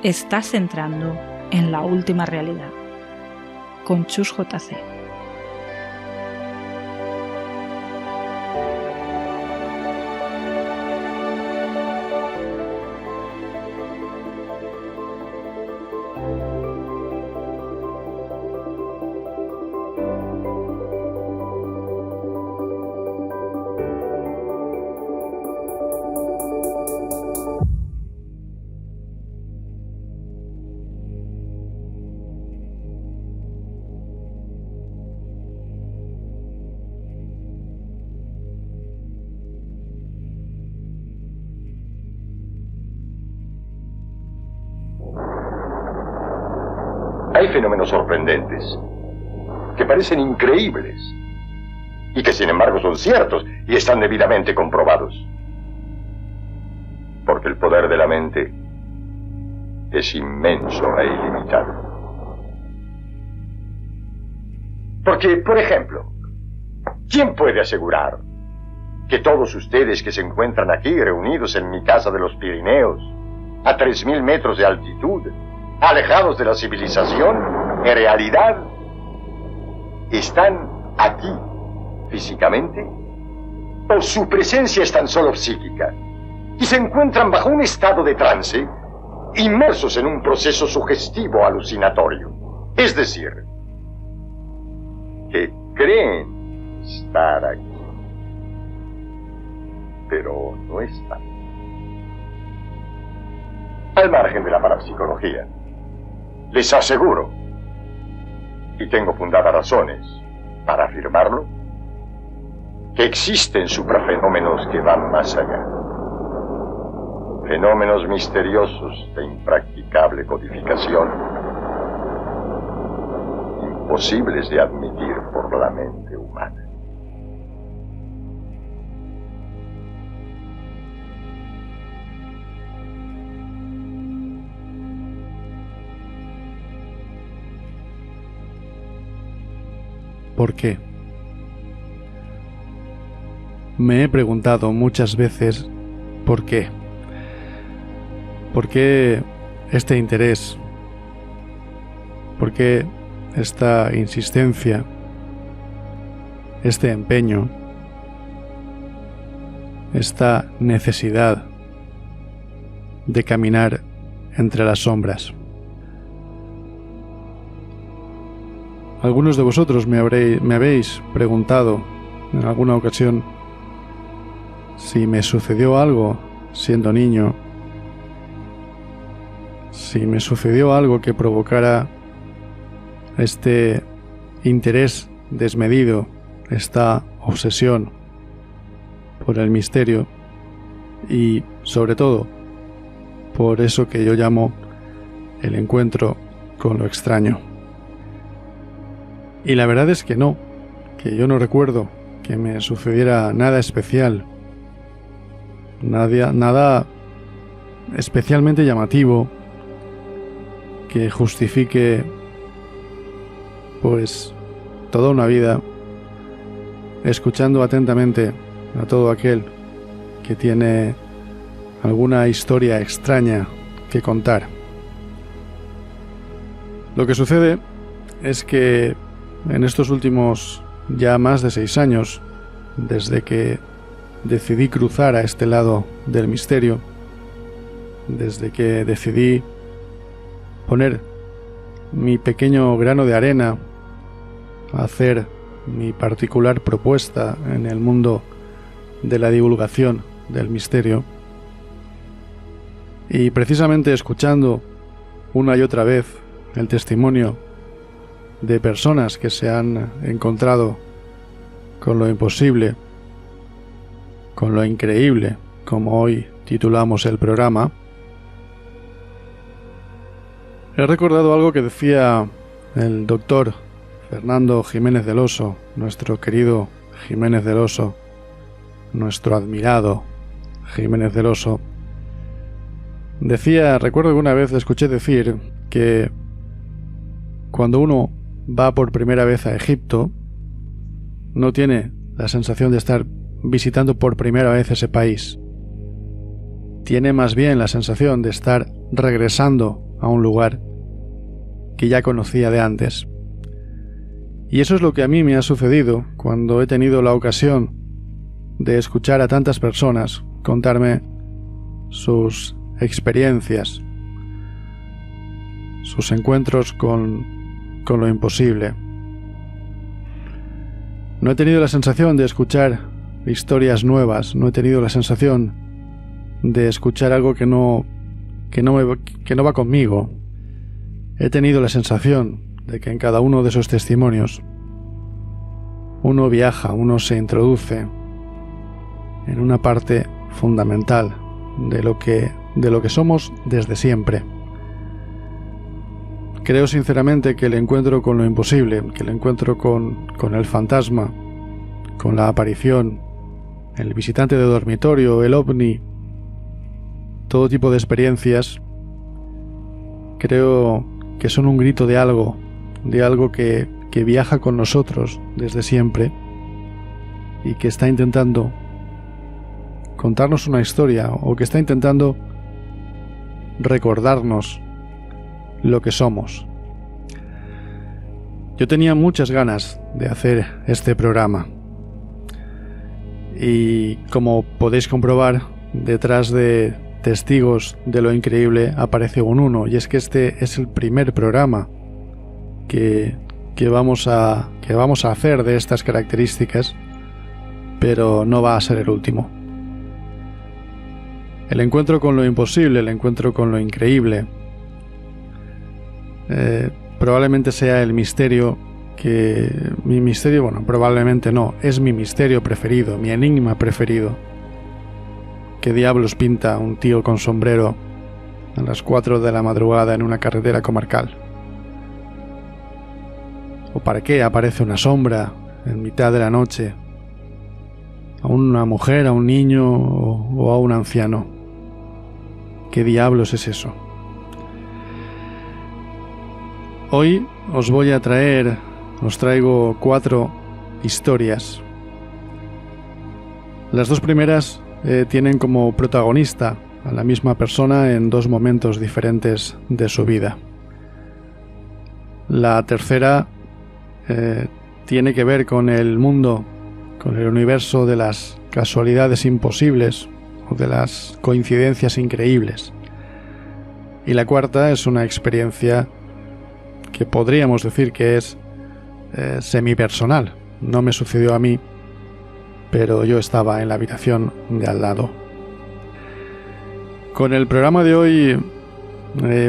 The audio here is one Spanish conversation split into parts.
Estás entrando en la última realidad con Chus JC. Hay fenómenos sorprendentes que parecen increíbles y que sin embargo son ciertos y están debidamente comprobados. Porque el poder de la mente es inmenso e ilimitado. Porque, por ejemplo, ¿quién puede asegurar que todos ustedes que se encuentran aquí reunidos en mi casa de los Pirineos, a 3.000 metros de altitud, alejados de la civilización, en realidad están aquí físicamente? ¿O su presencia es tan solo psíquica y se encuentran bajo un estado de trance, inmersos en un proceso sugestivo alucinatorio? Es decir, que creen estar aquí, pero no están. Al margen de la parapsicología, les aseguro, y tengo fundadas razones para afirmarlo, que existen suprafenómenos que van más allá. Fenómenos misteriosos de impracticable codificación, imposibles de admitir por la mente humana. ¿Por qué? Me he preguntado muchas veces ¿por qué? ¿Por qué este interés? ¿Por qué esta insistencia? Este empeño? Esta necesidad de caminar entre las sombras. Algunos de vosotros me habéis preguntado en alguna ocasión si me sucedió algo siendo niño, si me sucedió algo que provocara este interés desmedido, esta obsesión por el misterio y, sobre todo, por eso que yo llamo el encuentro con lo extraño. Y la verdad es que no, que yo no recuerdo que me sucediera nada especial, nada especialmente llamativo que justifique pues toda una vida escuchando atentamente a todo aquel que tiene alguna historia extraña que contar. Lo que sucede es que en estos últimos ya más de 6 años, desde que decidí cruzar a este lado del misterio, desde que decidí poner mi pequeño grano de arena a hacer mi particular propuesta en el mundo de la divulgación del misterio, y precisamente escuchando una y otra vez el testimonio de personas que se han encontrado con lo imposible, con lo increíble, como hoy titulamos el programa, he recordado algo que decía el doctor Fernando Jiménez del Oso, nuestro querido Jiménez del Oso, nuestro admirado Jiménez del Oso. Recuerdo que una vez le escuché decir que cuando uno va por primera vez a Egipto, no tiene la sensación de estar visitando por primera vez ese país. Tiene más bien la sensación de estar regresando a un lugar que ya conocía de antes. Y eso es lo que a mí me ha sucedido cuando he tenido la ocasión de escuchar a tantas personas contarme sus experiencias, sus encuentros con lo imposible. No he tenido la sensación de escuchar historias nuevas, no he tenido la sensación de escuchar algo que no va conmigo. He tenido la sensación de que en cada uno de esos testimonios uno viaja, uno se introduce en una parte fundamental de lo que somos desde siempre. Creo sinceramente que el encuentro con lo imposible, que el encuentro con el fantasma, con la aparición, el visitante de dormitorio, el ovni, todo tipo de experiencias, creo que son un grito de algo que viaja con nosotros desde siempre y que está intentando contarnos una historia o que está intentando recordarnos lo que somos. Yo tenía muchas ganas de hacer este programa y, como podéis comprobar, detrás de testigos de lo increíble aparece un uno, y es que este es el primer programa que vamos a hacer de estas características, pero no va a ser el último. El encuentro con lo imposible, el encuentro con lo increíble, probablemente sea el misterio probablemente no, es mi misterio preferido, mi enigma preferido. ¿Qué diablos pinta un tío con sombrero a las 4 de la madrugada en una carretera comarcal? ¿O para qué aparece una sombra en mitad de la noche a una mujer, a un niño o a un anciano? ¿Qué diablos es eso? Hoy os traigo 4 historias. Las 2 primeras tienen como protagonista a la misma persona en 2 momentos diferentes de su vida. La tercera tiene que ver con el mundo, con el universo de las casualidades imposibles o de las coincidencias increíbles. Y la cuarta es una experiencia que podríamos decir que es semipersonal. No me sucedió a mí, pero yo estaba en la habitación de al lado. Con el programa de hoy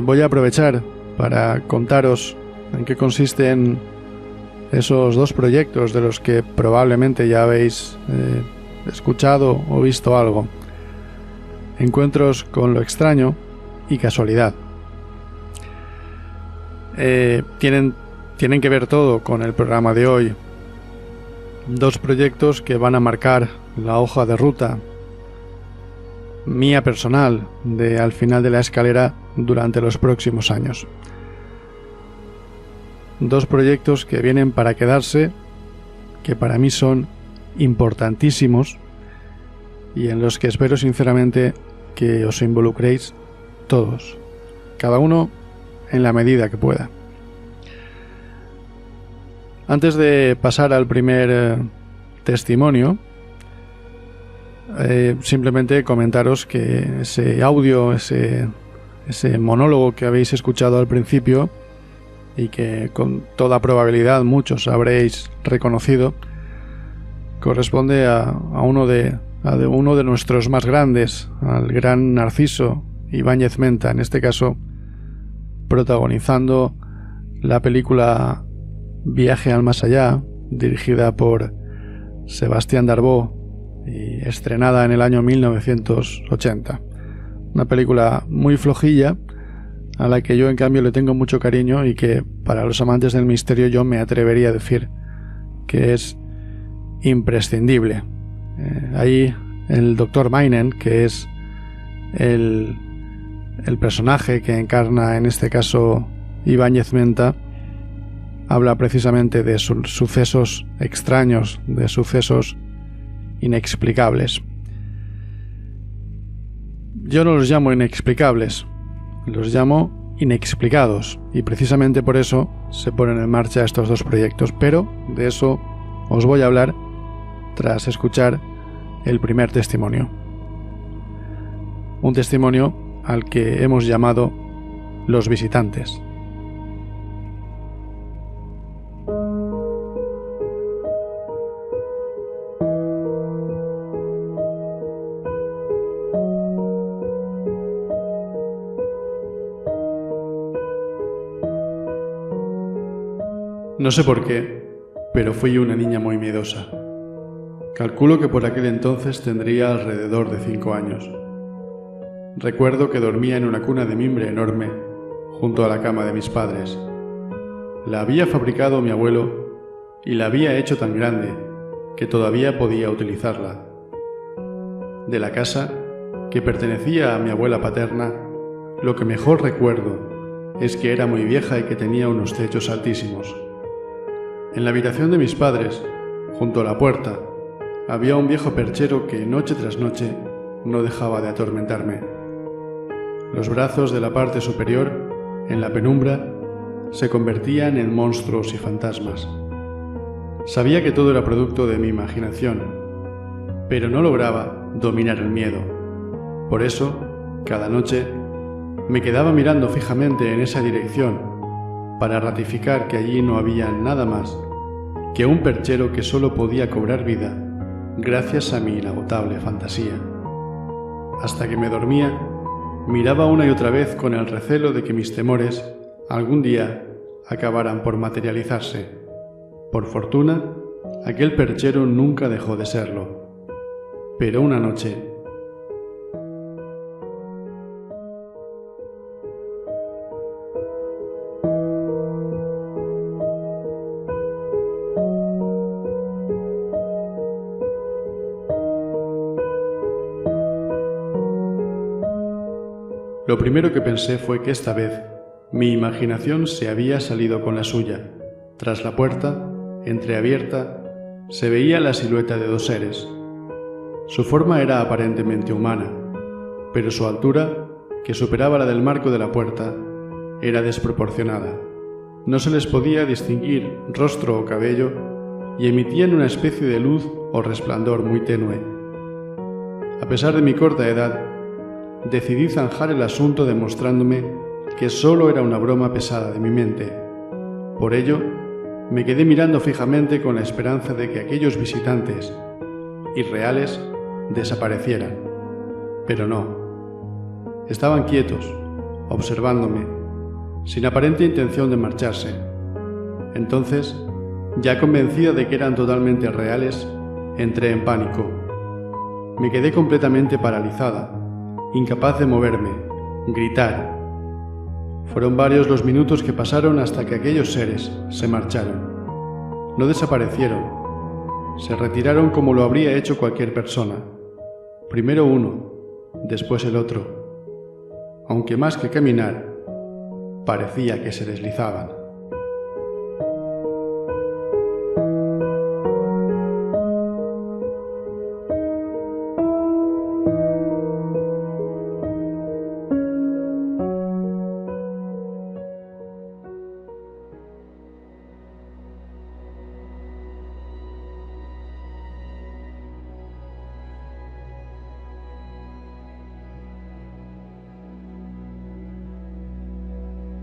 voy a aprovechar para contaros en qué consisten esos 2 proyectos de los que probablemente ya habéis escuchado o visto algo. Encuentros con lo extraño y casualidad. Tienen que ver todo con el programa de hoy. 2 proyectos que van a marcar la hoja de ruta mía personal de Al final de la escalera durante los próximos años. 2 proyectos que vienen para quedarse, que para mí son importantísimos y en los que espero sinceramente que os involucréis todos, cada uno en la medida que pueda. Antes de pasar al primer testimonio, simplemente comentaros que ese audio, ese monólogo que habéis escuchado al principio y que con toda probabilidad muchos habréis reconocido, corresponde a uno de nuestros más grandes, al gran Narciso Ibáñez Menta, en este caso protagonizando la película Viaje al más allá, dirigida por Sebastián Darbó y estrenada en el año 1980. una película muy flojilla, a la que yo en cambio le tengo mucho cariño y que para los amantes del misterio yo me atrevería a decir que es imprescindible. Ahí el Dr. Meinen, que es el personaje que encarna en este caso Ibáñez Menta, habla precisamente de sucesos extraños, de sucesos inexplicables. Yo no los llamo inexplicables, los llamo inexplicados, y precisamente por eso se ponen en marcha estos dos proyectos, pero de eso os voy a hablar tras escuchar el primer testimonio. Un testimonio al que hemos llamado Los Visitantes. No sé por qué, pero fui una niña muy miedosa. Calculo que por aquel entonces tendría alrededor de 5 años. Recuerdo que dormía en una cuna de mimbre enorme junto a la cama de mis padres. La había fabricado mi abuelo y la había hecho tan grande que todavía podía utilizarla. De la casa, que pertenecía a mi abuela paterna, lo que mejor recuerdo es que era muy vieja y que tenía unos techos altísimos. En la habitación de mis padres, junto a la puerta, había un viejo perchero que noche tras noche no dejaba de atormentarme. Los brazos de la parte superior, en la penumbra, se convertían en monstruos y fantasmas. Sabía que todo era producto de mi imaginación, pero no lograba dominar el miedo. Por eso, cada noche, me quedaba mirando fijamente en esa dirección para ratificar que allí no había nada más que un perchero que solo podía cobrar vida gracias a mi inagotable fantasía. Hasta que me dormía, miraba una y otra vez con el recelo de que mis temores algún día acabaran por materializarse. Por fortuna, aquel perchero nunca dejó de serlo. Pero una noche, lo primero que pensé fue que esta vez mi imaginación se había salido con la suya. Tras la puerta, entreabierta, se veía la silueta de dos seres. Su forma era aparentemente humana, pero su altura, que superaba la del marco de la puerta, era desproporcionada. No se les podía distinguir rostro o cabello y emitían una especie de luz o resplandor muy tenue. A pesar de mi corta edad, decidí zanjar el asunto demostrándome que solo era una broma pesada de mi mente. Por ello, me quedé mirando fijamente con la esperanza de que aquellos visitantes irreales desaparecieran. Pero no. Estaban quietos, observándome, sin aparente intención de marcharse. Entonces, ya convencida de que eran totalmente reales, entré en pánico. Me quedé completamente paralizada, incapaz de moverme, gritar. Fueron varios los minutos que pasaron hasta que aquellos seres se marcharon. No desaparecieron, se retiraron como lo habría hecho cualquier persona. Primero uno, después el otro. Aunque más que caminar, parecía que se deslizaban.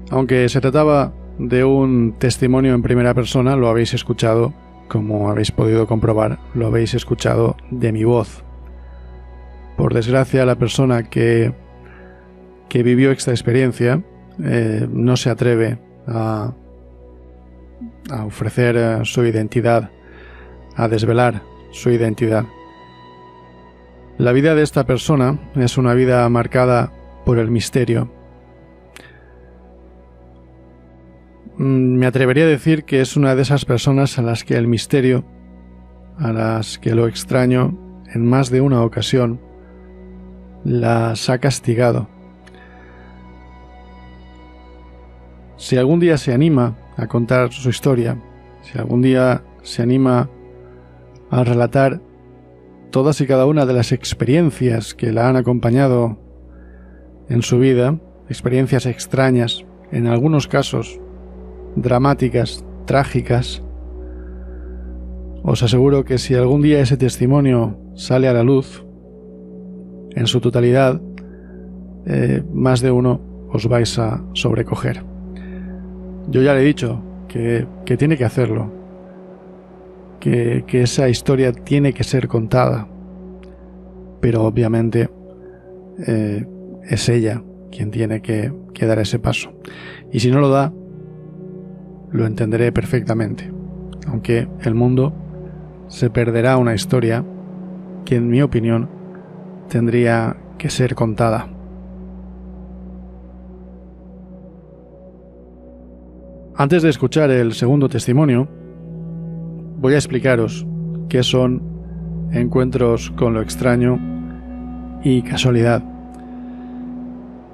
Aunque se trataba de un testimonio en primera persona, lo habéis escuchado, como habéis podido comprobar, lo habéis escuchado de mi voz. Por desgracia, la persona que vivió esta experiencia no se atreve a ofrecer su identidad, a desvelar su identidad. La vida de esta persona es una vida marcada por el misterio. Me atrevería a decir que es una de esas personas a las que el misterio, a las que lo extraño, en más de una ocasión, las ha castigado. Si algún día se anima a contar su historia, si algún día se anima a relatar todas y cada una de las experiencias que la han acompañado en su vida, experiencias extrañas, en algunos casos dramáticas, trágicas, os aseguro que si algún día ese testimonio sale a la luz, en su totalidad, más de uno os vais a sobrecoger. Yo ya le he dicho que tiene que hacerlo, que esa historia tiene que ser contada, pero obviamente es ella quien tiene que dar ese paso. Y si no lo da, lo entenderé perfectamente, aunque el mundo se perderá una historia que, en mi opinión, tendría que ser contada. Antes de escuchar el segundo testimonio, voy a explicaros qué son encuentros con lo extraño y casualidad.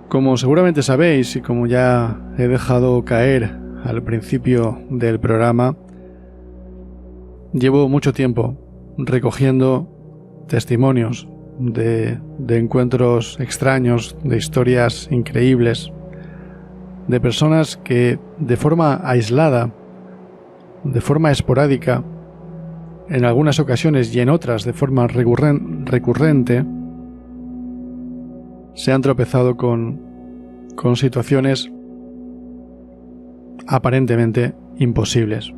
Como seguramente sabéis y como ya he dejado caer al principio del programa, llevo mucho tiempo recogiendo testimonios de encuentros extraños, de historias increíbles, de personas que de forma aislada, de forma esporádica, en algunas ocasiones y en otras de forma recurrente, se han tropezado con situaciones aparentemente imposibles.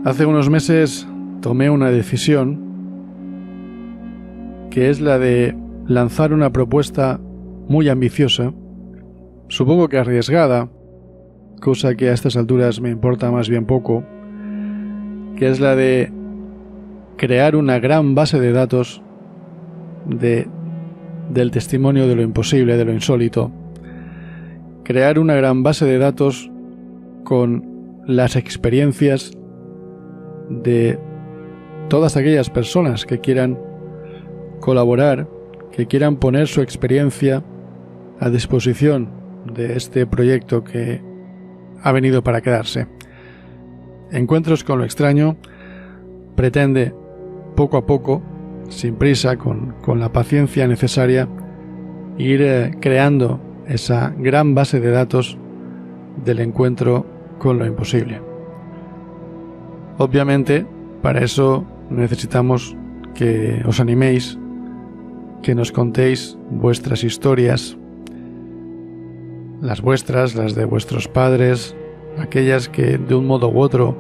Hace unos meses tomé una decisión, que es la de lanzar una propuesta muy ambiciosa, supongo que arriesgada, cosa que a estas alturas me importa más bien poco, que es la de crear una gran base de datos del testimonio de lo imposible, de lo insólito. Crear una gran base de datos con las experiencias de todas aquellas personas que quieran colaborar, que quieran poner su experiencia a disposición de este proyecto que ha venido para quedarse. Encuentros con lo extraño pretende, poco a poco, sin prisa, con la paciencia necesaria, ir creando esa gran base de datos del encuentro con lo imposible. Obviamente, para eso necesitamos que os animéis, que nos contéis vuestras historias, las vuestras, las de vuestros padres, aquellas que de un modo u otro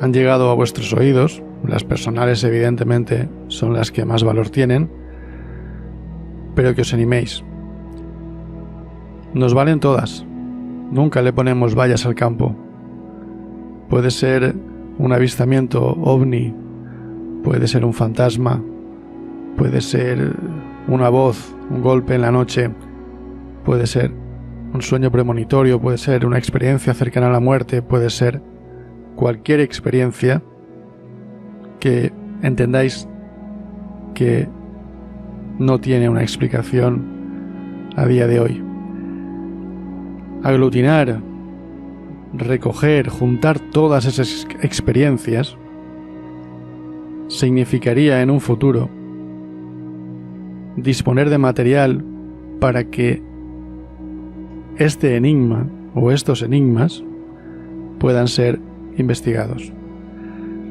han llegado a vuestros oídos. Las personales, evidentemente, son las que más valor tienen, pero que os animéis. Nos valen todas. Nunca le ponemos vallas al campo. Puede ser un avistamiento ovni, puede ser un fantasma, puede ser una voz, un golpe en la noche, puede ser un sueño premonitorio, puede ser una experiencia cercana a la muerte, puede ser cualquier experiencia que entendáis que no tiene una explicación a día de hoy. Aglutinar, recoger, juntar todas esas experiencias significaría en un futuro disponer de material para que este enigma o estos enigmas puedan ser investigados.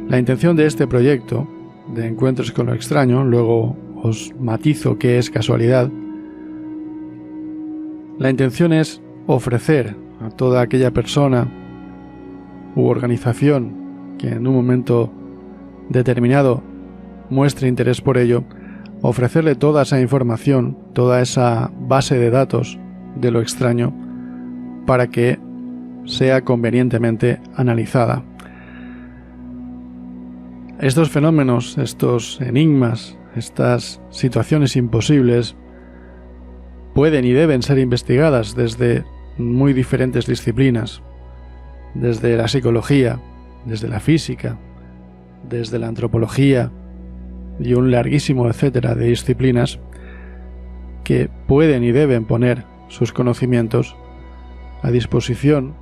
La intención de este proyecto de Encuentros con lo Extraño, luego os matizo qué es casualidad, la intención es ofrecer a toda aquella persona u organización que en un momento determinado muestre interés por ello, ofrecerle toda esa información, toda esa base de datos de lo extraño para que sea convenientemente analizada. Estos fenómenos, estos enigmas, estas situaciones imposibles pueden y deben ser investigadas desde muy diferentes disciplinas, desde la psicología, desde la física, desde la antropología y un larguísimo etcétera de disciplinas que pueden y deben poner sus conocimientos a disposición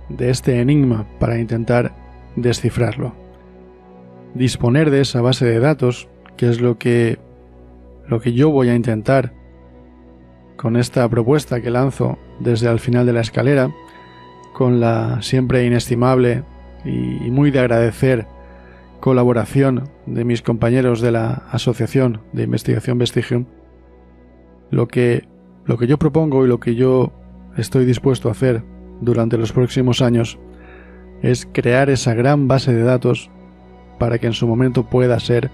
de este enigma para intentar descifrarlo. Disponer de esa base de datos, que es lo que yo voy a intentar con esta propuesta que lanzo desde al final de la escalera, con la siempre inestimable y muy de agradecer colaboración de mis compañeros de la Asociación de Investigación Vestigium. Lo que yo propongo y lo que yo estoy dispuesto a hacer durante los próximos años es crear esa gran base de datos para que en su momento pueda ser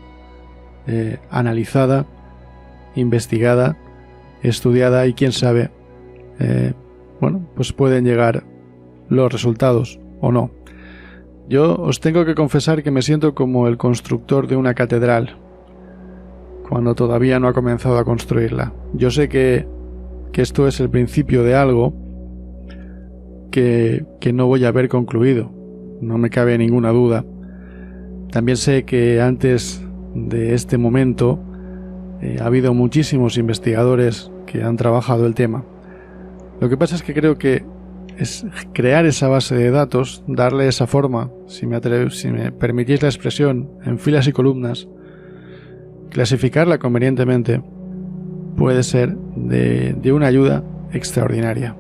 analizada, investigada, estudiada y quién sabe, pues pueden llegar los resultados o no. Yo os tengo que confesar que me siento como el constructor de una catedral cuando todavía no ha comenzado a construirla. Yo sé que esto es el principio de algo que no voy a ver concluido, no me cabe ninguna duda. También sé que antes de este momento ha habido muchísimos investigadores que han trabajado el tema. Lo que pasa es que creo que es crear esa base de datos, darle esa forma, si me permitís la expresión, en filas y columnas, clasificarla convenientemente, puede ser de una ayuda extraordinaria.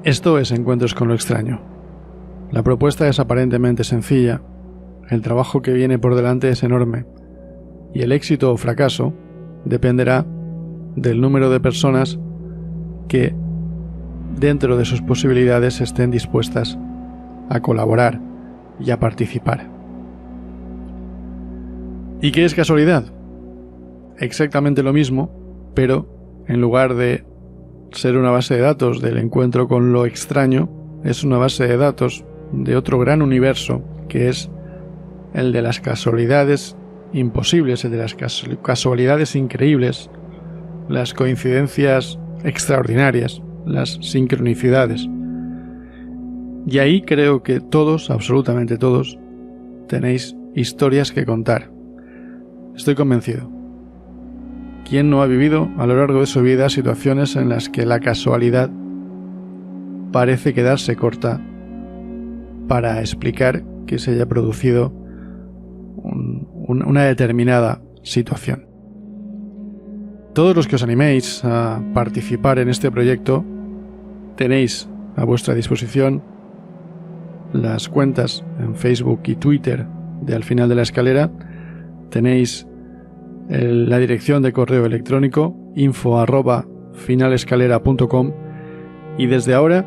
Esto es Encuentros con lo extraño. La propuesta es aparentemente sencilla, el trabajo que viene por delante es enorme, y el éxito o fracaso dependerá del número de personas que, dentro de sus posibilidades, estén dispuestas a colaborar y a participar. ¿Y qué es casualidad? Exactamente lo mismo, pero en lugar de ser una base de datos del encuentro con lo extraño, es una base de datos de otro gran universo, que es el de las casualidades imposibles, el de las casualidades increíbles, las coincidencias extraordinarias, las sincronicidades. Y ahí creo que todos, absolutamente todos, tenéis historias que contar. Estoy convencido. ¿Quién no ha vivido a lo largo de su vida situaciones en las que la casualidad parece quedarse corta para explicar que se haya producido una determinada situación? Todos los que os animéis a participar en este proyecto tenéis a vuestra disposición las cuentas en Facebook y Twitter de Al Final de la Escalera. Tenéis la dirección de correo electrónico info@finalescalera.com y desde ahora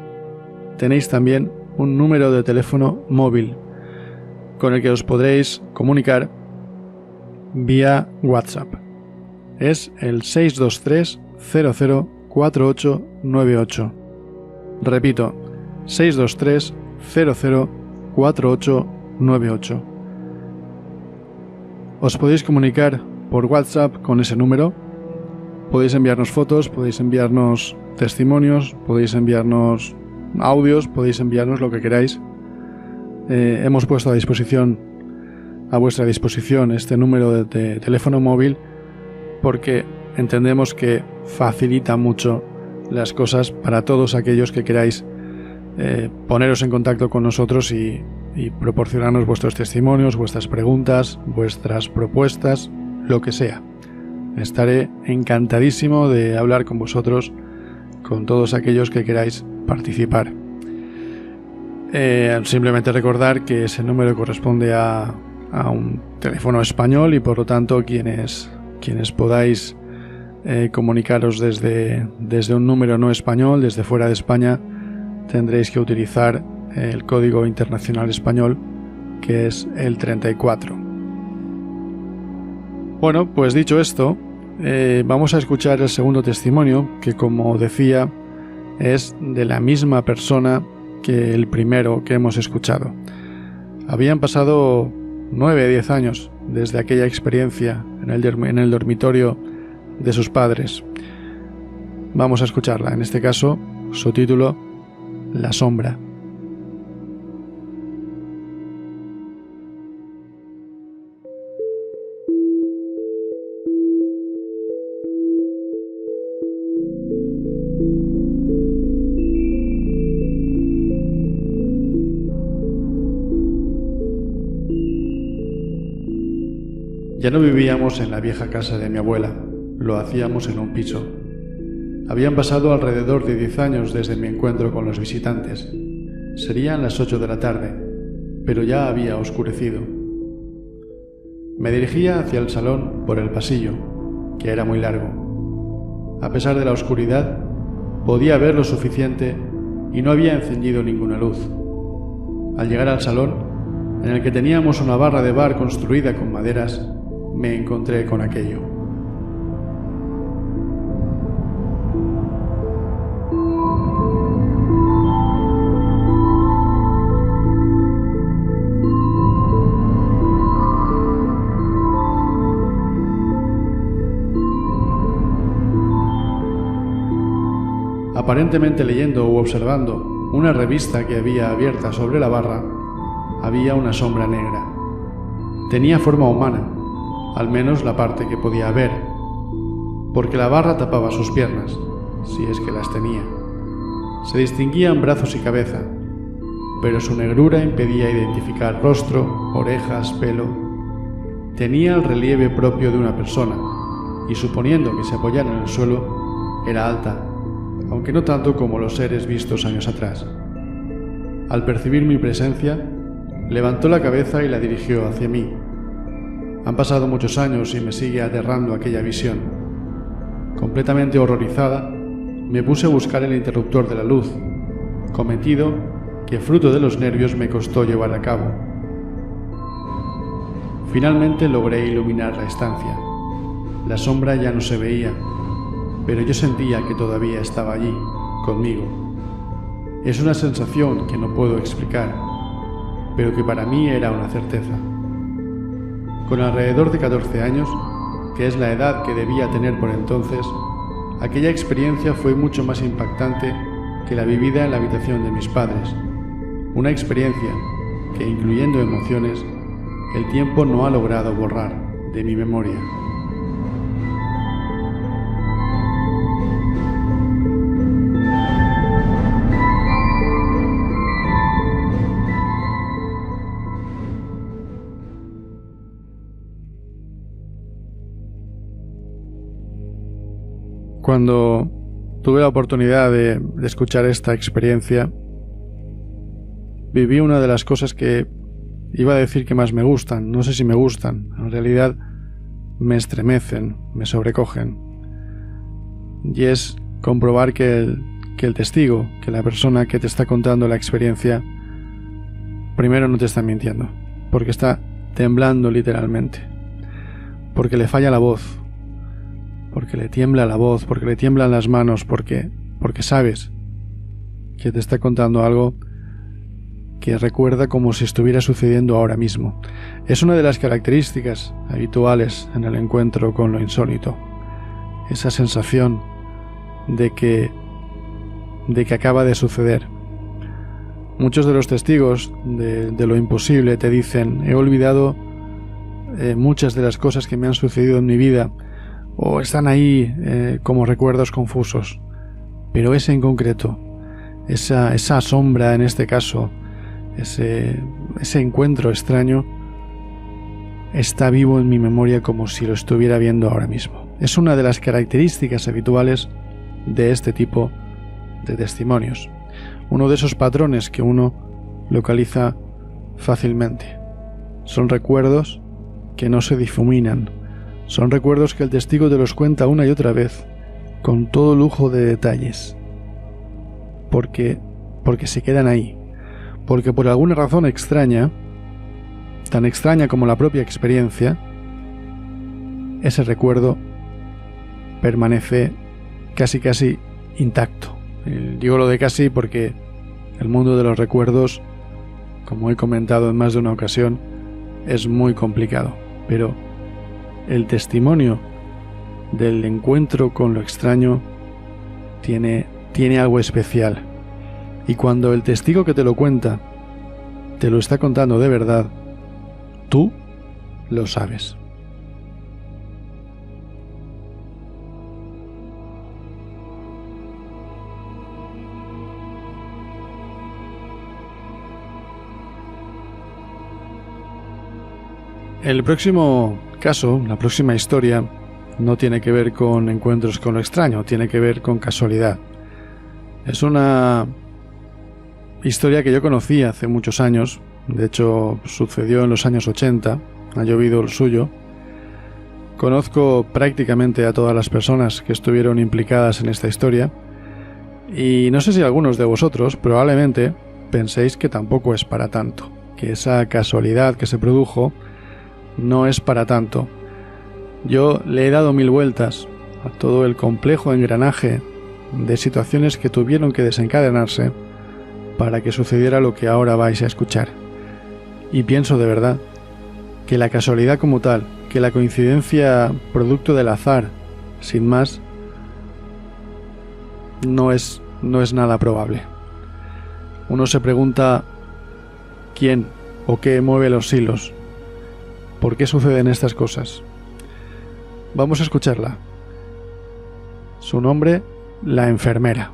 tenéis también un número de teléfono móvil con el que os podréis comunicar vía WhatsApp. Es el 623 00 4898. Repito, 623 00 4898. Os podéis comunicar por WhatsApp con ese número. Podéis enviarnos fotos, podéis enviarnos testimonios, podéis enviarnos audios, podéis enviarnos lo que queráis. Hemos puesto a vuestra disposición este número de teléfono móvil porque entendemos que facilita mucho las cosas para todos aquellos que queráis poneros en contacto con nosotros y proporcionarnos vuestros testimonios, vuestras preguntas, vuestras propuestas, lo que sea. Estaré encantadísimo de hablar con vosotros, con todos aquellos que queráis participar. Simplemente recordar que ese número corresponde a un teléfono español y por lo tanto quienes podáis comunicaros desde un número no español, desde fuera de España, tendréis que utilizar el código internacional español, que es el 34. Bueno, pues dicho esto, vamos a escuchar el segundo testimonio, que como decía es de la misma persona que el primero que hemos escuchado. Habían pasado 9 o 10 años desde aquella experiencia en el dormitorio de sus padres. Vamos a escucharla, en este caso, su título, La sombra. Ya no vivíamos en la vieja casa de mi abuela, lo hacíamos en un piso. Habían pasado alrededor de 10 años desde mi encuentro con los visitantes. Serían las 8 de la tarde, pero ya había oscurecido. Me dirigía hacia el salón por el pasillo, que era muy largo. A pesar de la oscuridad, podía ver lo suficiente y no había encendido ninguna luz. Al llegar al salón, en el que teníamos una barra de bar construida con maderas, me encontré con aquello. Aparentemente leyendo u observando una revista que había abierta sobre la barra, había una sombra negra. Tenía forma humana, al menos la parte que podía ver, porque la barra tapaba sus piernas, si es que las tenía. Se distinguían brazos y cabeza, pero su negrura impedía identificar rostro, orejas, pelo. Tenía el relieve propio de una persona, y suponiendo que se apoyara en el suelo, era alta, aunque no tanto como los seres vistos años atrás. Al percibir mi presencia, levantó la cabeza y la dirigió hacia mí. Han pasado muchos años y me sigue aterrando aquella visión. Completamente horrorizada, me puse a buscar el interruptor de la luz, cometido que fruto de los nervios me costó llevar a cabo. Finalmente logré iluminar la estancia. La sombra ya no se veía, pero yo sentía que todavía estaba allí, conmigo. Es una sensación que no puedo explicar, pero que para mí era una certeza. Con alrededor de 14 años, que es la edad que debía tener por entonces, aquella experiencia fue mucho más impactante que la vivida en la habitación de mis padres. Una experiencia que, incluyendo emociones, el tiempo no ha logrado borrar de mi memoria. Cuando tuve la oportunidad de escuchar esta experiencia, viví una de las cosas que iba a decir que más me gustan. No sé si me gustan, en realidad me estremecen, me sobrecogen. Y es comprobar que el testigo, que la persona que te está contando la experiencia, primero no te está mintiendo, porque está temblando literalmente, porque le falla la voz, porque le tiembla la voz, porque le tiemblan las manos, porque sabes que te está contando algo que recuerda como si estuviera sucediendo ahora mismo. Es una de las características habituales en el encuentro con lo insólito, esa sensación de que acaba de suceder. Muchos de los testigos de lo imposible te dicen: he olvidado muchas de las cosas que me han sucedido en mi vida, o están ahí como recuerdos confusos, pero ese en concreto, esa sombra en este caso, ese encuentro extraño, está vivo en mi memoria como si lo estuviera viendo ahora mismo. Es una de las características habituales de este tipo de testimonios, uno de esos patrones que uno localiza fácilmente. Son recuerdos que no se difuminan. Son recuerdos que el testigo te los cuenta una y otra vez, con todo lujo de detalles. Porque se quedan ahí. Porque por alguna razón extraña, tan extraña como la propia experiencia, ese recuerdo permanece casi intacto. Digo lo de casi porque el mundo de los recuerdos como he comentado en más de una ocasión, es muy complicado. Pero el testimonio del encuentro con lo extraño tiene algo especial. Y cuando el testigo que te lo cuenta te lo está contando de verdad, tú lo sabes. El próximo caso, la próxima historia, no tiene que ver con encuentros con lo extraño, tiene que ver con casualidad. Es una historia que yo conocí hace muchos años, de hecho sucedió en los años 80, ha llovido el suyo. Conozco prácticamente a todas las personas que estuvieron implicadas en esta historia y no sé si algunos de vosotros probablemente penséis que tampoco es para tanto, que esa casualidad que se produjo no es para tanto. Yo le he dado 1000 vueltas a todo el complejo engranaje de situaciones que tuvieron que desencadenarse para que sucediera lo que ahora vais a escuchar. Y pienso de verdad que la casualidad como tal, que la coincidencia producto del azar, sin más, no es nada probable. Uno se pregunta quién o qué mueve los hilos. ¿Por qué suceden estas cosas? Vamos a escucharla. Su nombre, la enfermera.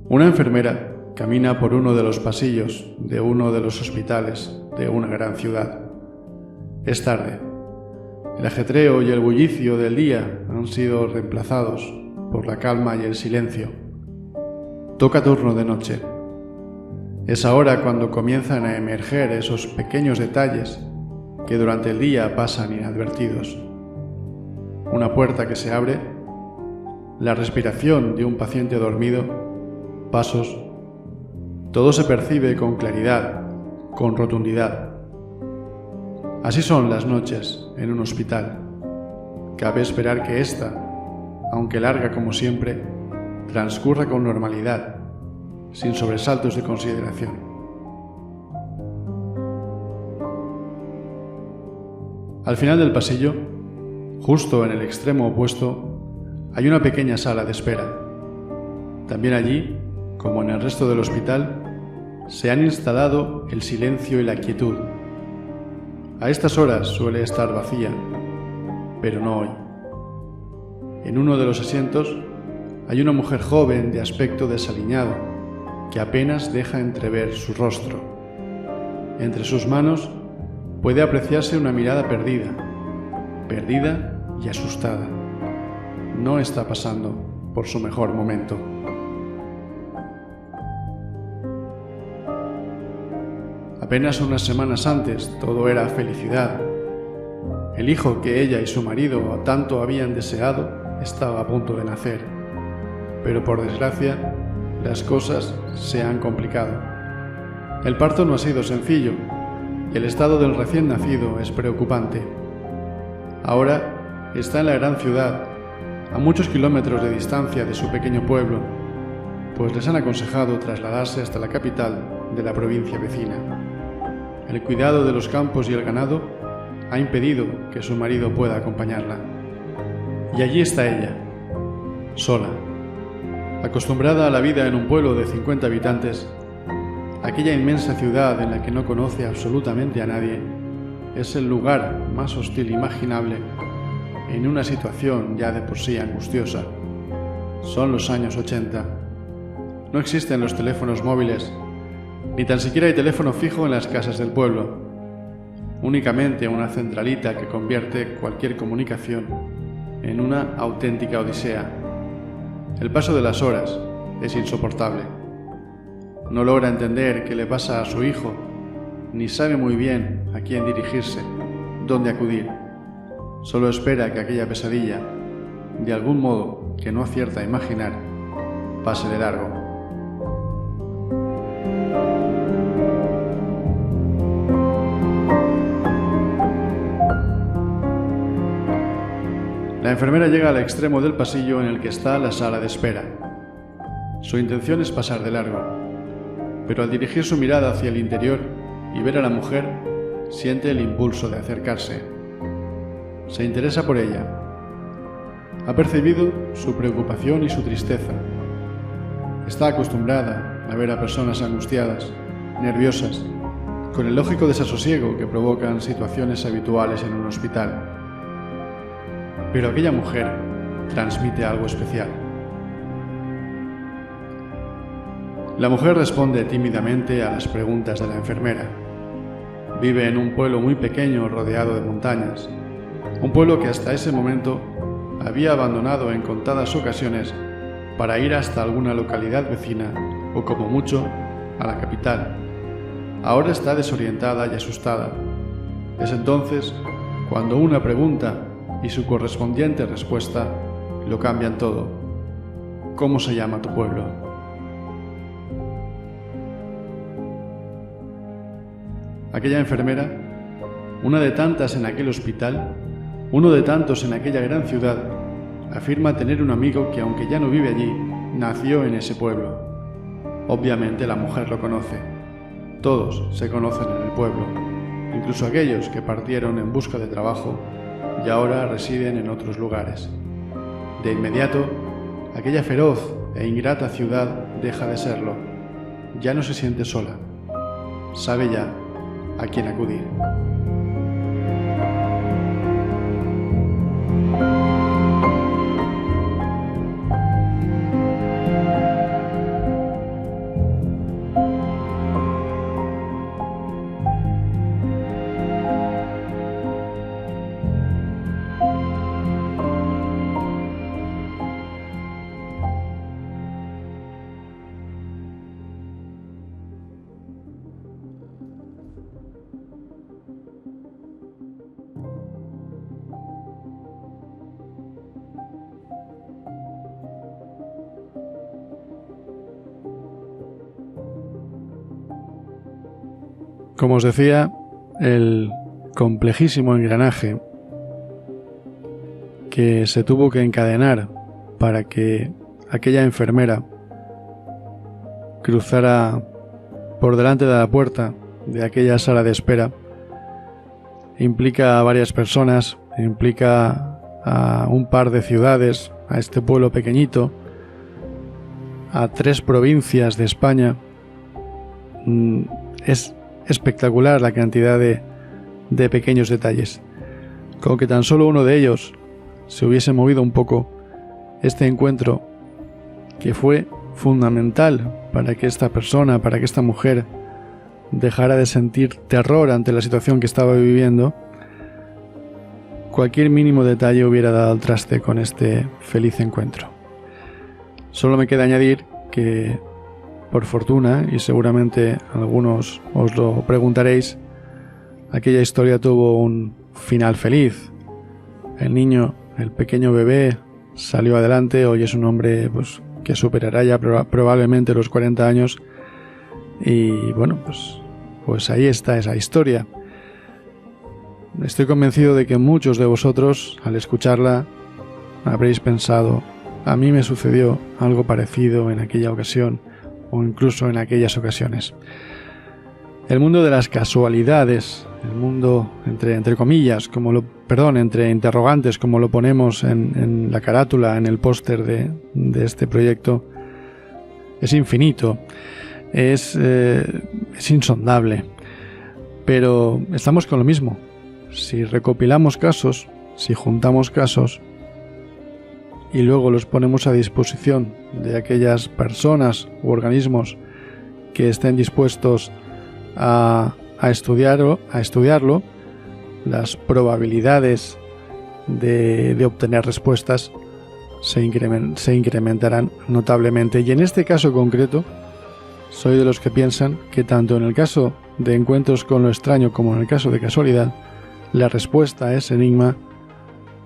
Una enfermera camina por uno de los pasillos de uno de los hospitales de una gran ciudad. Es tarde. El ajetreo y el bullicio del día han sido reemplazados por la calma y el silencio. Toca turno de noche. Es ahora cuando comienzan a emerger esos pequeños detalles que durante el día pasan inadvertidos. Una puerta que se abre, la respiración de un paciente dormido, pasos. Todo se percibe con claridad, con rotundidad. Así son las noches en un hospital. Cabe esperar que ésta, aunque larga como siempre, transcurra con normalidad, sin sobresaltos de consideración. Al final del pasillo, justo en el extremo opuesto, hay una pequeña sala de espera. También allí, como en el resto del hospital, se han instalado el silencio y la quietud. A estas horas suele estar vacía, pero no hoy. En uno de los asientos hay una mujer joven de aspecto desaliñado, que apenas deja entrever su rostro. Entre sus manos puede apreciarse una mirada perdida y asustada. No está pasando por su mejor momento. Apenas unas semanas antes todo era felicidad. El hijo que ella y su marido tanto habían deseado estaba a punto de nacer. Pero por desgracia, las cosas se han complicado. El parto no ha sido sencillo y el estado del recién nacido es preocupante. Ahora está en la gran ciudad, a muchos kilómetros de distancia de su pequeño pueblo, pues les han aconsejado trasladarse hasta la capital de la provincia vecina. El cuidado de los campos y el ganado ha impedido que su marido pueda acompañarla. Y allí está ella, sola. Acostumbrada a la vida en un pueblo de 50 habitantes, aquella inmensa ciudad en la que no conoce absolutamente a nadie es el lugar más hostil imaginable en una situación ya de por sí angustiosa. Son los años 80. No existen los teléfonos móviles, ni tan siquiera hay teléfono fijo en las casas del pueblo. Únicamente una centralita que convierte cualquier comunicación en una auténtica odisea. El paso de las horas es insoportable. No logra entender qué le pasa a su hijo, ni sabe muy bien a quién dirigirse, dónde acudir. Solo espera que aquella pesadilla, de algún modo que no acierta a imaginar, pase de largo. La enfermera llega al extremo del pasillo en el que está la sala de espera. Su intención es pasar de largo, pero al dirigir su mirada hacia el interior y ver a la mujer, siente el impulso de acercarse. Se interesa por ella. Ha percibido su preocupación y su tristeza. Está acostumbrada a ver a personas angustiadas, nerviosas, con el lógico desasosiego que provocan situaciones habituales en un hospital. Pero aquella mujer transmite algo especial. La mujer responde tímidamente a las preguntas de la enfermera. Vive en un pueblo muy pequeño rodeado de montañas, un pueblo que hasta ese momento había abandonado en contadas ocasiones para ir hasta alguna localidad vecina o como mucho a la capital. Ahora está desorientada y asustada. Es entonces cuando una pregunta y su correspondiente respuesta lo cambian todo. ¿Cómo se llama tu pueblo? Aquella enfermera, una de tantas en aquel hospital, uno de tantos en aquella gran ciudad, afirma tener un amigo que, aunque ya no vive allí, nació en ese pueblo. Obviamente la mujer lo conoce. Todos se conocen en el pueblo, incluso aquellos que partieron en busca de trabajo y ahora residen en otros lugares. De inmediato, aquella feroz e ingrata ciudad deja de serlo. Ya no se siente sola. Sabe ya a quién acudir. Como os decía, el complejísimo engranaje que se tuvo que encadenar para que aquella enfermera cruzara por delante de la puerta de aquella sala de espera implica a varias personas, implica a un par de ciudades, a este pueblo pequeñito, a 3 provincias de España. Es espectacular la cantidad de pequeños detalles. Con que tan solo uno de ellos se hubiese movido un poco, este encuentro, que fue fundamental para que esta persona, para que esta mujer dejara de sentir terror ante la situación que estaba viviendo, cualquier mínimo detalle hubiera dado al traste con este feliz encuentro. Solo me queda añadir que, por fortuna, y seguramente algunos os lo preguntaréis, aquella historia tuvo un final feliz. El niño, el pequeño bebé, salió adelante. Hoy es un hombre que superará ya probablemente los 40 años. Y bueno, pues ahí está esa historia. Estoy convencido de que muchos de vosotros, al escucharla, habréis pensado: a mí me sucedió algo parecido en aquella ocasión, o incluso en aquellas ocasiones. El mundo de las casualidades, el mundo entre comillas, entre interrogantes, como lo ponemos en la carátula, en el póster de este proyecto, es infinito, es insondable. Pero estamos con lo mismo. Si recopilamos casos, si juntamos casos y luego los ponemos a disposición de aquellas personas u organismos que estén dispuestos a estudiarlo, las probabilidades de obtener respuestas se incrementarán notablemente. Y en este caso concreto, soy de los que piensan que tanto en el caso de encuentros con lo extraño como en el caso de casualidad, la respuesta a ese enigma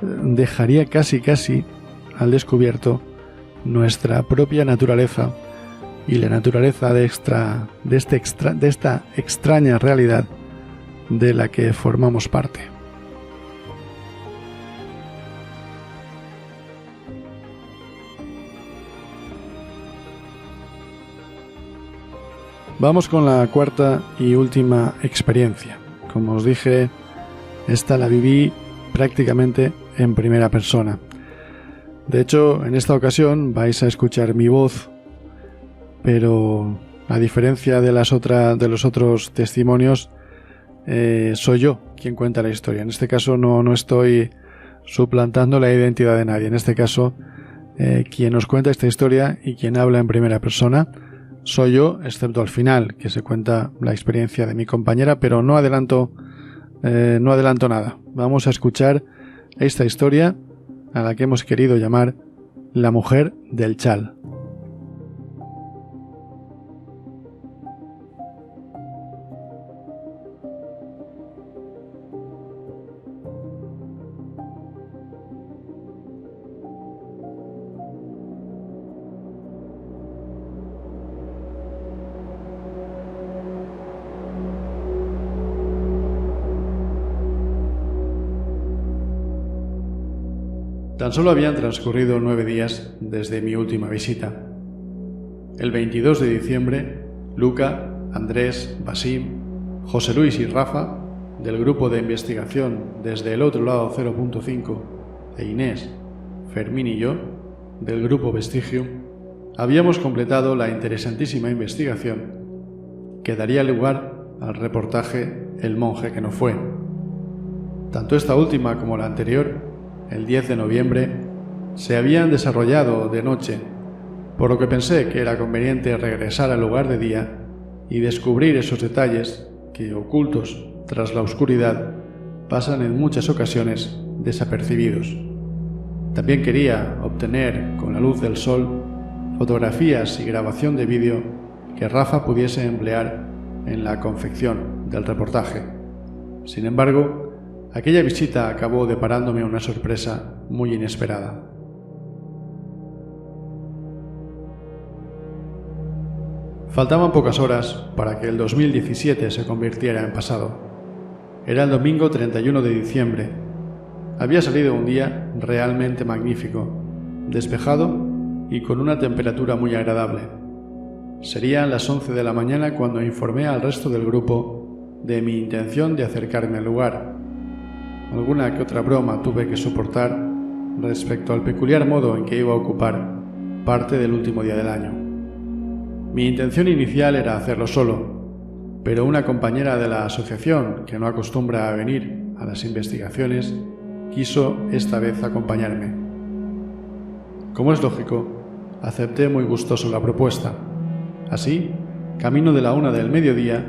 dejaría casi al descubierto nuestra propia naturaleza y la naturaleza de esta extraña realidad de la que formamos parte. Vamos con la cuarta y última experiencia. Como os dije, esta la viví prácticamente en primera persona. De hecho, en esta ocasión vais a escuchar mi voz, pero a diferencia de los otros testimonios, soy yo quien cuenta la historia. En este caso no estoy suplantando la identidad de nadie. En este caso, quien os cuenta esta historia y quien habla en primera persona soy yo, excepto al final, que se cuenta la experiencia de mi compañera, pero no adelanto nada. Vamos a escuchar esta historia a la que hemos querido llamar La mujer del chal. Tan solo habían transcurrido 9 días desde mi última visita. El 22 de diciembre, Luca, Andrés, Basim, José Luis y Rafa, del grupo de investigación desde el otro lado 0.5, e Inés, Fermín y yo, del grupo Vestigium, habíamos completado la interesantísima investigación que daría lugar al reportaje El monje que no fue. Tanto esta última como la anterior, el 10 de noviembre, se habían desarrollado de noche, por lo que pensé que era conveniente regresar al lugar de día y descubrir esos detalles que, ocultos tras la oscuridad, pasan en muchas ocasiones desapercibidos. También quería obtener, con la luz del sol, fotografías y grabación de vídeo que Rafa pudiese emplear en la confección del reportaje. Sin embargo, aquella visita acabó deparándome una sorpresa muy inesperada. Faltaban pocas horas para que el 2017 se convirtiera en pasado. Era el domingo 31 de diciembre. Había salido un día realmente magnífico, despejado y con una temperatura muy agradable. Serían las 11 de la mañana cuando informé al resto del grupo de mi intención de acercarme al lugar. Alguna que otra broma tuve que soportar respecto al peculiar modo en que iba a ocupar parte del último día del año. Mi intención inicial era hacerlo solo, pero una compañera de la asociación, que no acostumbra a venir a las investigaciones, quiso esta vez acompañarme. Como es lógico, acepté muy gustoso la propuesta. Así, camino de la 1 del mediodía,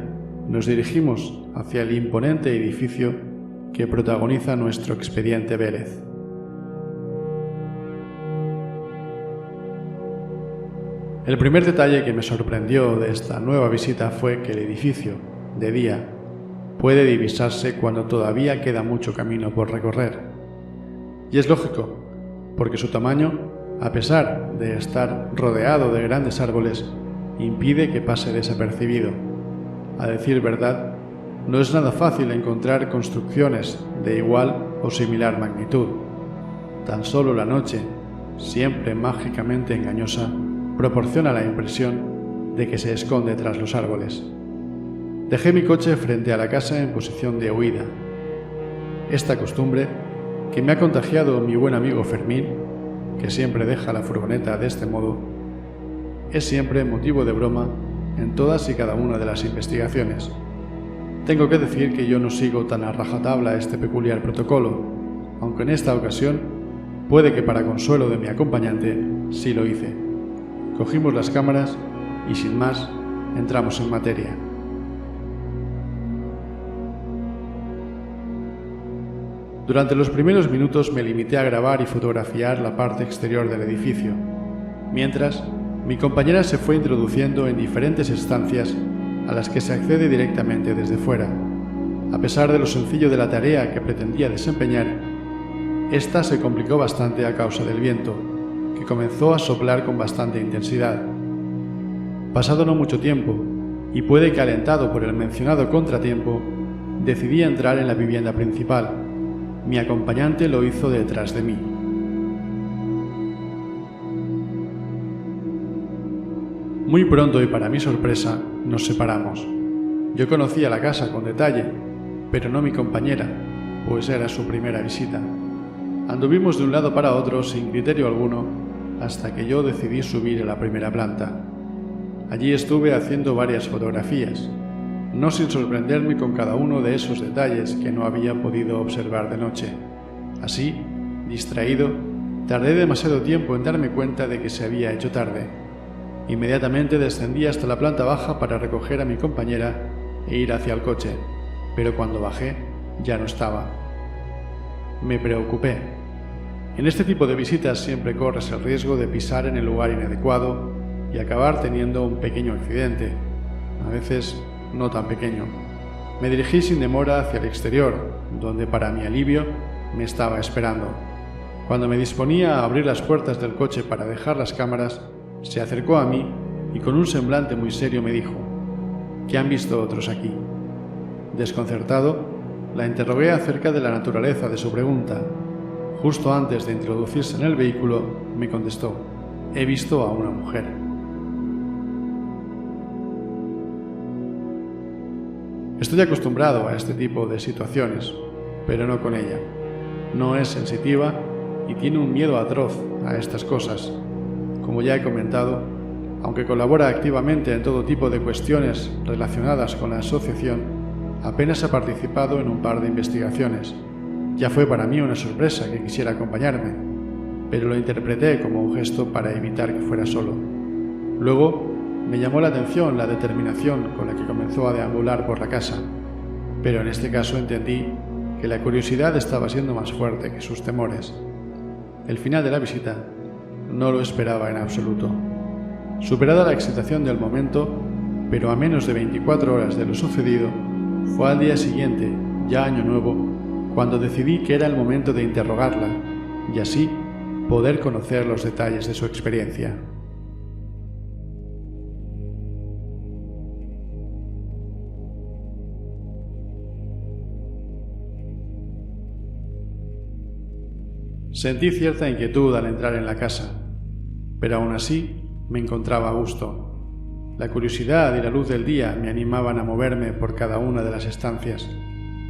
nos dirigimos hacia el imponente edificio que protagoniza nuestro expediente Vélez. El primer detalle que me sorprendió de esta nueva visita fue que el edificio, de día, puede divisarse cuando todavía queda mucho camino por recorrer. Y es lógico, porque su tamaño, a pesar de estar rodeado de grandes árboles, impide que pase desapercibido. A decir verdad, no es nada fácil encontrar construcciones de igual o similar magnitud. Tan solo la noche, siempre mágicamente engañosa, proporciona la impresión de que se esconde tras los árboles. Dejé mi coche frente a la casa en posición de huida. Esta costumbre, que me ha contagiado mi buen amigo Fermín, que siempre deja la furgoneta de este modo, es siempre motivo de broma en todas y cada una de las investigaciones. Tengo que decir que yo no sigo tan a rajatabla este peculiar protocolo, aunque en esta ocasión puede que para consuelo de mi acompañante sí lo hice. Cogimos las cámaras y sin más entramos en materia. Durante los primeros minutos me limité a grabar y fotografiar la parte exterior del edificio, mientras mi compañera se fue introduciendo en diferentes estancias a las que se accede directamente desde fuera. A pesar de lo sencillo de la tarea que pretendía desempeñar, esta se complicó bastante a causa del viento, que comenzó a soplar con bastante intensidad. Pasado no mucho tiempo, y puede que alentado por el mencionado contratiempo, decidí entrar en la vivienda principal. Mi acompañante lo hizo detrás de mí. Muy pronto y para mi sorpresa, nos separamos. Yo conocía la casa con detalle, pero no mi compañera, pues era su primera visita. Anduvimos de un lado para otro sin criterio alguno hasta que yo decidí subir a la primera planta. Allí estuve haciendo varias fotografías, no sin sorprenderme con cada uno de esos detalles que no había podido observar de noche. Así, distraído, tardé demasiado tiempo en darme cuenta de que se había hecho tarde. Inmediatamente descendí hasta la planta baja para recoger a mi compañera e ir hacia el coche, pero cuando bajé ya no estaba. Me preocupé. En este tipo de visitas siempre corres el riesgo de pisar en el lugar inadecuado y acabar teniendo un pequeño accidente, a veces no tan pequeño. Me dirigí sin demora hacia el exterior, donde para mi alivio me estaba esperando. Cuando me disponía a abrir las puertas del coche para dejar las cámaras, se acercó a mí y con un semblante muy serio me dijo: ¿qué han visto otros aquí? Desconcertado, la interrogué acerca de la naturaleza de su pregunta. Justo antes de introducirse en el vehículo, me contestó: he visto a una mujer. Estoy acostumbrado a este tipo de situaciones, pero no con ella. No es sensitiva y tiene un miedo atroz a estas cosas. Como ya he comentado, aunque colabora activamente en todo tipo de cuestiones relacionadas con la asociación, apenas ha participado en un par de investigaciones. Ya fue para mí una sorpresa que quisiera acompañarme, pero lo interpreté como un gesto para evitar que fuera solo. Luego, me llamó la atención la determinación con la que comenzó a deambular por la casa, pero en este caso entendí que la curiosidad estaba siendo más fuerte que sus temores. El final de la visita no lo esperaba en absoluto. Superada la excitación del momento, pero a menos de 24 horas de lo sucedido, fue al día siguiente, ya año nuevo, cuando decidí que era el momento de interrogarla y así poder conocer los detalles de su experiencia. Sentí cierta inquietud al entrar en la casa, pero aún así me encontraba a gusto. La curiosidad y la luz del día me animaban a moverme por cada una de las estancias.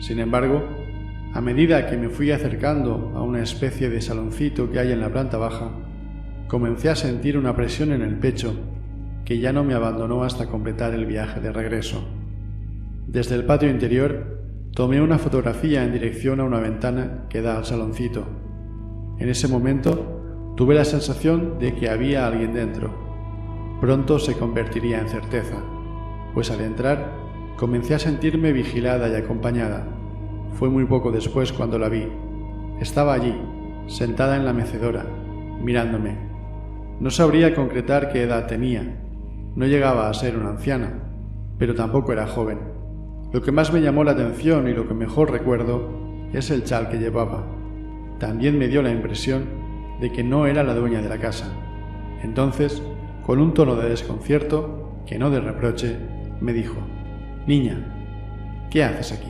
Sin embargo, a medida que me fui acercando a una especie de saloncito que hay en la planta baja, comencé a sentir una presión en el pecho que ya no me abandonó hasta completar el viaje de regreso. Desde el patio interior, tomé una fotografía en dirección a una ventana que da al saloncito. En ese momento, tuve la sensación de que había alguien dentro. Pronto se convertiría en certeza, pues al entrar, comencé a sentirme vigilada y acompañada. Fue muy poco después cuando la vi. Estaba allí, sentada en la mecedora, mirándome. No sabría concretar qué edad tenía. No llegaba a ser una anciana, pero tampoco era joven. Lo que más me llamó la atención y lo que mejor recuerdo es el chal que llevaba. También me dio la impresión de que no era la dueña de la casa. Entonces, con un tono de desconcierto, que no de reproche, me dijo: «Niña, ¿qué haces aquí?».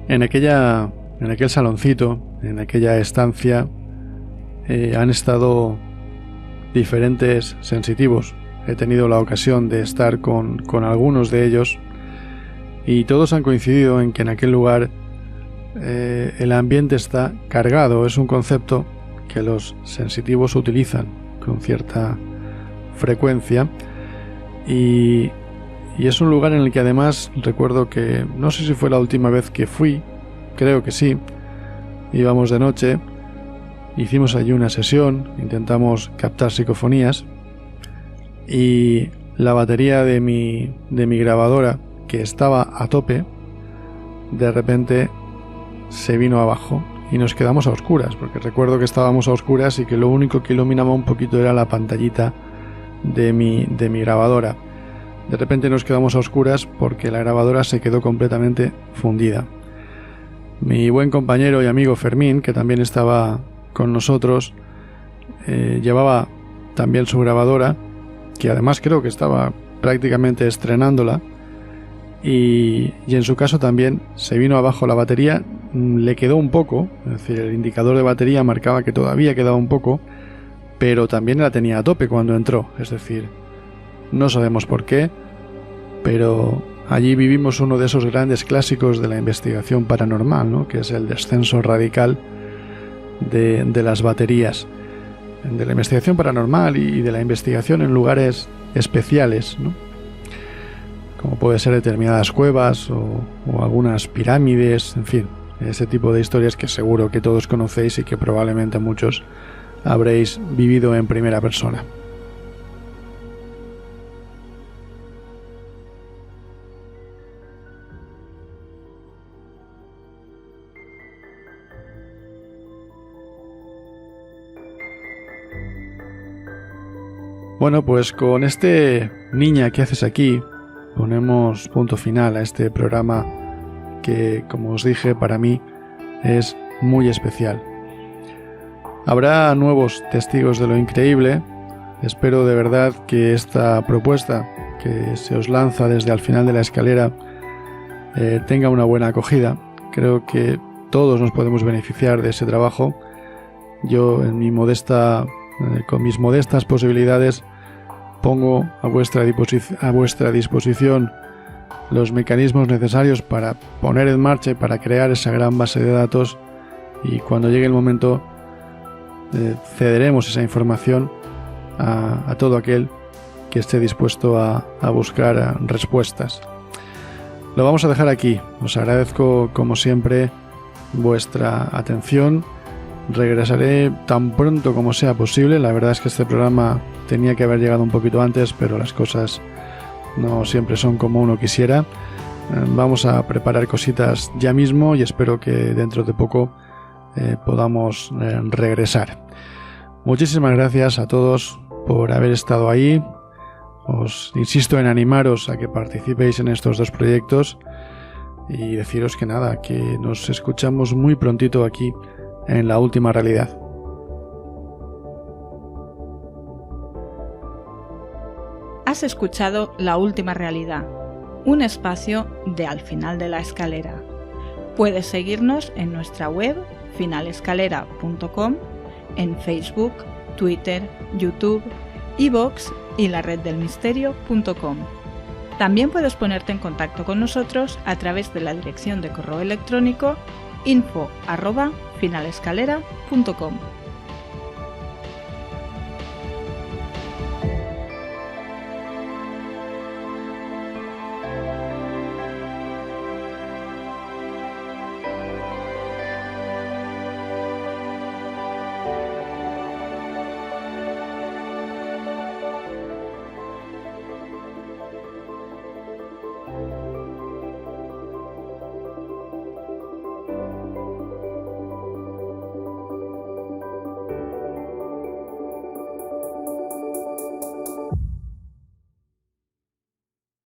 En aquel saloncito, en aquella estancia, han estado diferentes sensitivos. He tenido la ocasión de estar con algunos de ellos y todos han coincidido en que en aquel lugar el ambiente está cargado. Es un concepto que los sensitivos utilizan con cierta frecuencia y es un lugar en el que además recuerdo que, no sé si fue la última vez que fui, creo que sí, íbamos de noche, hicimos allí una sesión, intentamos captar psicofonías y la batería de mi grabadora, que estaba a tope, de repente se vino abajo y nos quedamos a oscuras, porque recuerdo que estábamos a oscuras y que lo único que iluminaba un poquito era la pantallita de mi grabadora. De repente nos quedamos a oscuras porque la grabadora se quedó completamente fundida. Mi buen compañero y amigo Fermín, que también estaba con nosotros, llevaba también su grabadora, que además creo que estaba prácticamente estrenándola, y en su caso también se vino abajo la batería, le quedó un poco, es decir, el indicador de batería marcaba que todavía quedaba un poco, pero también la tenía a tope cuando entró, es decir, no sabemos por qué, pero allí vivimos uno de esos grandes clásicos de la investigación paranormal, ¿no? Que es el descenso radical de las baterías, de la investigación paranormal y de la investigación en lugares especiales, ¿no? Como puede ser determinadas cuevas o algunas pirámides, en fin, ese tipo de historias que seguro que todos conocéis y que probablemente muchos habréis vivido en primera persona. Bueno, pues con este Niña, ¿qué haces aquí?, ponemos punto final a este programa que, como os dije, para mí es muy especial. Habrá nuevos testigos de lo increíble. Espero de verdad que esta propuesta que se os lanza desde al final de la escalera tenga una buena acogida. Creo que todos nos podemos beneficiar de ese trabajo. Yo, con mis modestas posibilidades, pongo a vuestra disposición los mecanismos necesarios para poner en marcha y para crear esa gran base de datos, y cuando llegue el momento cederemos esa información a todo aquel que esté dispuesto a buscar respuestas. Lo vamos a dejar aquí. Os agradezco como siempre vuestra atención. Regresaré tan pronto como sea posible. La verdad es que este programa tenía que haber llegado un poquito antes, pero las cosas no siempre son como uno quisiera. Vamos a preparar cositas ya mismo y espero que dentro de poco podamos regresar. Muchísimas gracias a todos por haber estado ahí. Os insisto en animaros a que participéis en estos dos proyectos y deciros que nada, que nos escuchamos muy prontito aquí en La Última Realidad. Has escuchado La Última Realidad, un espacio de Al Final de la Escalera. Puedes seguirnos en nuestra web finalescalera.com, en Facebook, Twitter, YouTube, iVoox y la reddelmisterio.com. También puedes ponerte en contacto con nosotros a través de la dirección de correo electrónico info@finalescalera.com.